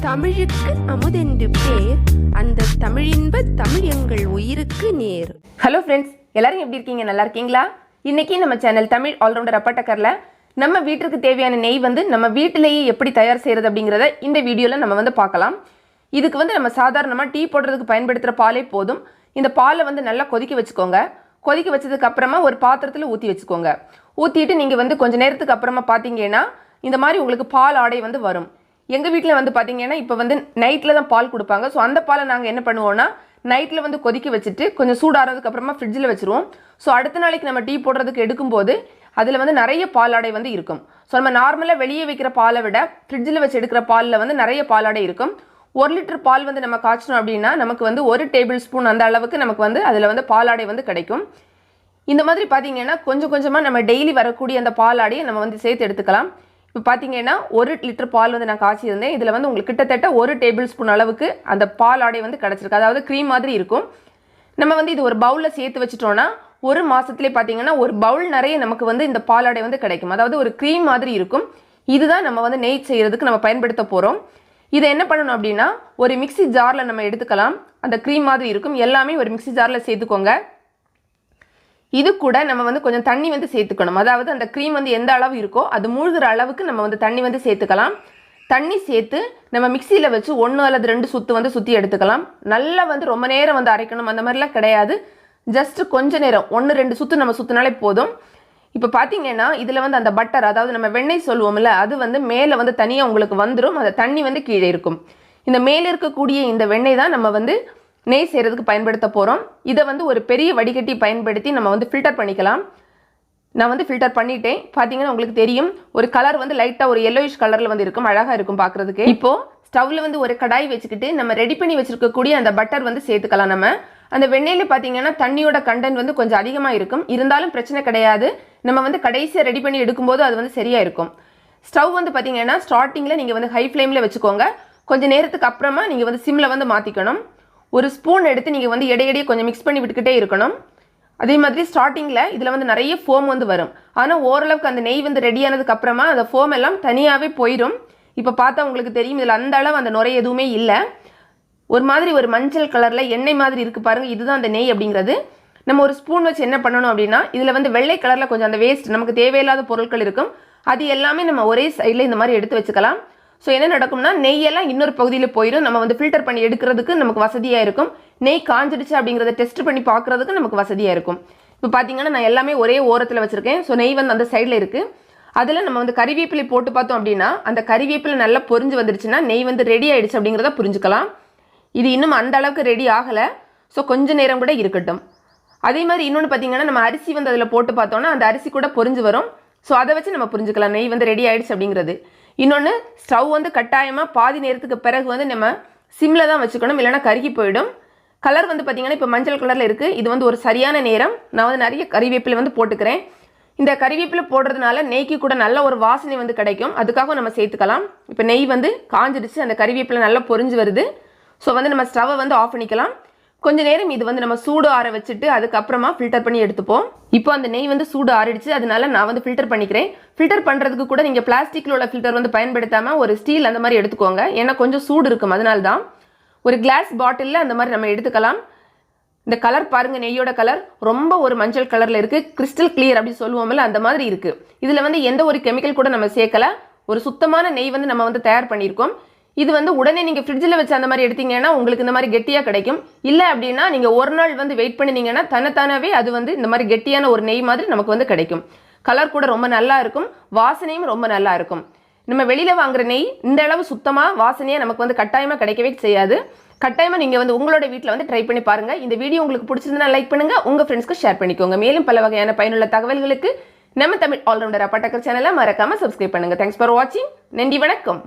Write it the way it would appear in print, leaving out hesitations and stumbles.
தமிழுக்கு அமுதென்று பேர், அந்த தமிழின்ப தமிழ் எங்கள் உயிருக்கு நேர். ஹலோ ஃப்ரெண்ட்ஸ், எல்லாரும் எப்படி இருக்கீங்க? நல்லா இருக்கீங்களா? இன்னைக்கு நம்ம சேனல் தமிழ் ஆல்ரவுண்டர் அப்பட்டக்கர்ல நம்ம வீட்டுக்கு தேவையான நெய் நம்ம வீட்டிலேயே எப்படி தயார் செய்யறது அப்படிங்கிறத இந்த வீடியோவில் நம்ம பார்க்கலாம். இதுக்கு நம்ம சாதாரணமாக டீ போடுறதுக்கு பயன்படுத்துகிற பாலே போதும். இந்த பாலை நல்லா கொதிக்க வச்சுக்கோங்க. கொதிக்க வச்சதுக்கு அப்புறமா ஒரு பாத்திரத்தில் ஊற்றி வச்சுக்கோங்க. ஊற்றிட்டு நீங்கள் கொஞ்சம் நேரத்துக்கு அப்புறமா பார்த்தீங்கன்னா இந்த மாதிரி உங்களுக்கு பால் ஆடை வரும். எங்கள் வீட்டில் பார்த்தீங்கன்னா இப்போ நைட்டில் தான் பால் கொடுப்பாங்க. ஸோ அந்த பாலை நாங்கள் என்ன பண்ணுவோம்னா நைட்டில் கொதிக்க வச்சுட்டு கொஞ்சம் சூடாகிறதுக்கு அப்புறமா ஃப்ரிட்ஜில் வச்சுருவோம். ஸோ அடுத்த நாளைக்கு நம்ம டீ போடுறதுக்கு எடுக்கும்போது அதில் நிறைய பாலாடை இருக்கும். ஸோ நம்ம நார்மலாக வெளியே வைக்கிற பாலை விட ஃப்ரிட்ஜில் வச்சு எடுக்கிற பாலில் நிறைய பாலாடை இருக்கும். 1 லிட்டர் பால் நம்ம காய்ச்சணும் அப்படின்னா நமக்கு 1 டேபிள் ஸ்பூன் அந்த அளவுக்கு நமக்கு அதில் பாலாடை கிடைக்கும். இந்த மாதிரி பார்த்தீங்கன்னா கொஞ்சம் கொஞ்சமாக நம்ம டெய்லி வரக்கூடிய அந்த பாலாடையை நம்ம சேர்த்து எடுத்துக்கலாம். இப்போ பார்த்தீங்கன்னா 1 லிட்டர் பால் நான் காய்ச்சிருந்தேன். இதில் உங்களுக்கு கிட்டத்தட்ட 1 டேபிள் ஸ்பூன் அளவுக்கு அந்த பாலாடை கிடச்சிருக்கு. அதாவது க்ரீம் மாதிரி இருக்கும். நம்ம இது ஒரு பவுலில் சேர்த்து வச்சுட்டோன்னா ஒரு மாதத்துலேயே பார்த்தீங்கன்னா ஒரு பவுல் நிறைய நமக்கு இந்த பாலாடை கிடைக்கும். அதாவது ஒரு க்ரீம் மாதிரி இருக்கும். இதுதான் நம்ம நெய் செய்கிறதுக்கு நம்ம பயன்படுத்த போகிறோம். இதை என்ன பண்ணணும் அப்படின்னா ஒரு மிக்சி ஜாரில் நம்ம எடுத்துக்கலாம். அந்த க்ரீம் மாதிரி இருக்கும். எல்லாமே ஒரு மிக்சி ஜாரில் சேர்த்துக்கோங்க. இது கூட நம்ம கொஞ்சம் தண்ணி சேர்த்துக்கணும். அதாவது அந்த க்ரீம் எந்த அளவு இருக்கோ அது மூழ்கிற அளவுக்கு நம்ம தண்ணி சேர்த்துக்கலாம். தண்ணி சேர்த்து நம்ம மிக்சியில் வச்சு 1 அல்லது 2 சுற்று சுற்றி எடுத்துக்கலாம். நல்லா ரொம்ப நேரம் அரைக்கணும் அந்த மாதிரிலாம் கிடையாது. ஜஸ்ட் கொஞ்ச நேரம் 1-2 சுற்று நம்ம சுற்றினாலே போதும். இப்போ பார்த்தீங்கன்னா இதில் அந்த பட்டர், அதாவது நம்ம வெண்ணெய் சொல்லுவோம்ல, அது மேலே தனியாக உங்களுக்கு வந்துடும். அந்த தண்ணி கீழே இருக்கும். இந்த மேலே இருக்கக்கூடிய இந்த வெண்ணெய் தான் நம்ம நெய் செய்கிறதுக்கு பயன்படுத்த போகிறோம். இதை ஒரு பெரிய வடிகட்டி பயன்படுத்தி நம்ம ஃபில்டர் பண்ணிக்கலாம். நான் ஃபில்டர் பண்ணிட்டேன். பார்த்தீங்கன்னா உங்களுக்கு தெரியும் ஒரு கலர் லைட்டாக ஒரு yellowish கலரில் இருக்கும். அழகாக இருக்கும் பார்க்குறதுக்கு. இப்போது ஸ்டவ்வில் ஒரு கடாய் வச்சுக்கிட்டு நம்ம ரெடி பண்ணி வச்சுருக்கக்கூடிய அந்த பட்டர் சேர்த்துக்கலாம். நம்ம அந்த வெண்ணெயில் பார்த்தீங்கன்னா தண்ணியோட கண்டென்ட் கொஞ்சம் அதிகமாக இருக்கும். இருந்தாலும் பிரச்சனை கிடையாது. நம்ம கடைசியாக ரெடி பண்ணி எடுக்கும்போது அது சரியாக இருக்கும். ஸ்டவ் பார்த்தீங்கன்னா ஸ்டார்டிங்கில் நீங்கள் ஹை ஃப்ளேமில் வச்சுக்கோங்க. கொஞ்சம் நேரத்துக்கு அப்புறமா நீங்கள் சிம்மில் மாற்றிக்கணும். ஒரு ஸ்பூன் எடுத்து நீங்கள் இடையிடையே கொஞ்சம் மிக்ஸ் பண்ணி விட்டுக்கிட்டே இருக்கணும். அதே மாதிரி ஸ்டார்டிங்கில் இதில் நிறைய ஃபோம் வரும். ஆனால் ஓரளவுக்கு அந்த நெய் ரெடியானதுக்கு அப்புறமா அந்த ஃபோம் எல்லாம் தனியாகவே போயிடும். இப்போ பார்த்தா உங்களுக்கு தெரியும் இதில் அந்த அளவு அந்த நுரை எதுவுமே இல்லை. ஒரு மாதிரி ஒரு மஞ்சள் கலரில் எண்ணெய் மாதிரி இருக்குது பாருங்கள். இதுதான் அந்த நெய் அப்படிங்கிறது. நம்ம ஒரு ஸ்பூன் வச்சு என்ன பண்ணணும் அப்படின்னா இதில் வெள்ளை கலரில் கொஞ்சம் அந்த வேஸ்ட் நமக்கு தேவையில்லாத பொருட்கள் இருக்கும். அது எல்லாமே நம்ம ஒரே சைடில் இந்த மாதிரி எடுத்து வச்சுக்கலாம். ஸோ என்ன நடக்கும்னா நெய்யெல்லாம் இன்னொரு பகுதியில் போயிடும். நம்ம ஃபில்டர் பண்ணி எடுக்கிறதுக்கு நமக்கு வசதியாக இருக்கும். நெய் காஞ்சிடுச்சு அப்படிங்கிறத டெஸ்ட் பண்ணி பார்க்குறதுக்கு நமக்கு வசதியாக இருக்கும். இப்போ பார்த்தீங்கன்னா நான் எல்லாமே ஒரே ஓரத்தில் வச்சுருக்கேன். ஸோ நெய் அந்த சைடில் இருக்குது. அதில் நம்ம கறிவேப்பிலை போட்டு பார்த்தோம் அப்படின்னா அந்த கறிவேப்பிலை நல்லா பொரிஞ்சு வந்துடுச்சுன்னா நெய் ரெடி ஆகிடுச்சு அப்படிங்கிறத புரிஞ்சுக்கலாம். இது இன்னும் அந்த அளவுக்கு ரெடி ஆகலை. ஸோ கொஞ்சம் நேரம் கூட இருக்கட்டும். அதே மாதிரி இன்னொன்று பார்த்தீங்கன்னா நம்ம அரிசி அதில் போட்டு பார்த்தோன்னா அந்த அரிசி கூட பொரிஞ்சு வரும். ஸோ அதை வச்சு நம்ம புரிஞ்சுக்கலாம் நெய் ரெடி ஆகிடுச்சு அப்படிங்கிறது. இன்னொன்று ஸ்டவ் கட்டாயமாக பாதி நேரத்துக்கு பிறகு நம்ம சிம்மில் தான் வச்சுக்கணும். இல்லைனா கருகி போயிடும். கலர் பார்த்தீங்கன்னா இப்போ மஞ்சள் கலரில் இருக்குது. இது ஒரு சரியான நேரம். நான் நிறைய கறிவேப்பிலை போட்டுக்கிறேன். இந்த கறிவேப்பிலை போடுறதுனால நெய்க்கு கூட நல்ல ஒரு வாசனை கிடைக்கும். அதுக்காக நம்ம சேர்த்துக்கலாம். இப்போ நெய் காஞ்சிடுச்சு. அந்த கறிவேப்பிலை நல்லா பொரிஞ்சு வருது. ஸோ நம்ம ஸ்டவ்வை ஆஃப் பண்ணிக்கலாம். கொஞ்சம் நேரம் இது நம்ம சூடு ஆற வச்சுட்டு அதுக்கப்புறமா ஃபில்டர் பண்ணி எடுத்துப்போம். இப்போ அந்த நெய் சூடு ஆறிடுச்சு. அதனால நான் ஃபில்டர் பண்ணிக்கிறேன். ஃபில்டர் பண்ணுறதுக்கு கூட நீங்கள் பிளாஸ்டிக்கில் உள்ள ஃபில்டர் பயன்படுத்தாமல் ஒரு ஸ்டீல் அந்த மாதிரி எடுத்துக்கோங்க. ஏன்னா கொஞ்சம் சூடு இருக்கும். அதனால தான் ஒரு கிளாஸ் பாட்டிலில் அந்த மாதிரி நம்ம எடுத்துக்கலாம். இந்த கலர் பாருங்கள், நெய்யோட கலர் ரொம்ப ஒரு மஞ்சள் கலரில் இருக்குது. கிறிஸ்டல் கிளியர் அப்படி சொல்லுவோம்ல, அந்த மாதிரி இருக்குது. இதில் எந்த ஒரு கெமிக்கல் கூட நம்ம சேர்க்கலை. ஒரு சுத்தமான நெய் நம்ம தயார் பண்ணியிருக்கோம். இது உடனே நீங்கள் ஃப்ரிட்ஜில் வச்சு அந்த மாதிரி எடுத்தீங்கன்னா உங்களுக்கு இந்த மாதிரி கெட்டியாக கிடைக்கும். இல்லை அப்படின்னா நீங்கள் ஒரு நாள் வெயிட் பண்ணினீங்கன்னா தனத்தானவே அது இந்த மாதிரி கெட்டியான ஒரு நெய் மாதிரி நமக்கு கிடைக்கும். கலர் கூட ரொம்ப நல்லா இருக்கும். வாசனையும் ரொம்ப நல்லா இருக்கும். நம்ம வெளியில் வாங்குற நெய் இந்த அளவு சுத்தமாக வாசனையாக நமக்கு கட்டாயமாக கிடைக்கவே செய்யாது. கட்டாயமாக நீங்கள் உங்களோட வீட்டில் ட்ரை பண்ணி பாருங்கள். இந்த வீடியோ உங்களுக்கு பிடிச்சிருந்தா லைக் பண்ணுங்கள். உங்கள் ஃப்ரெண்ட்ஸ்க்கு ஷேர் பண்ணிக்கோங்க. மேலும் பல வகையான பயனுள்ள தகவல்களுக்கு நம்ம தமிழ் ஆல்ரவுண்டர் அப்பட்டக்கர் சேனலை மறக்காமல் சப்ஸ்கிரைப் பண்ணுங்கள். தேங்க்ஸ் ஃபார் வாட்சிங். நன்றி, வணக்கம்.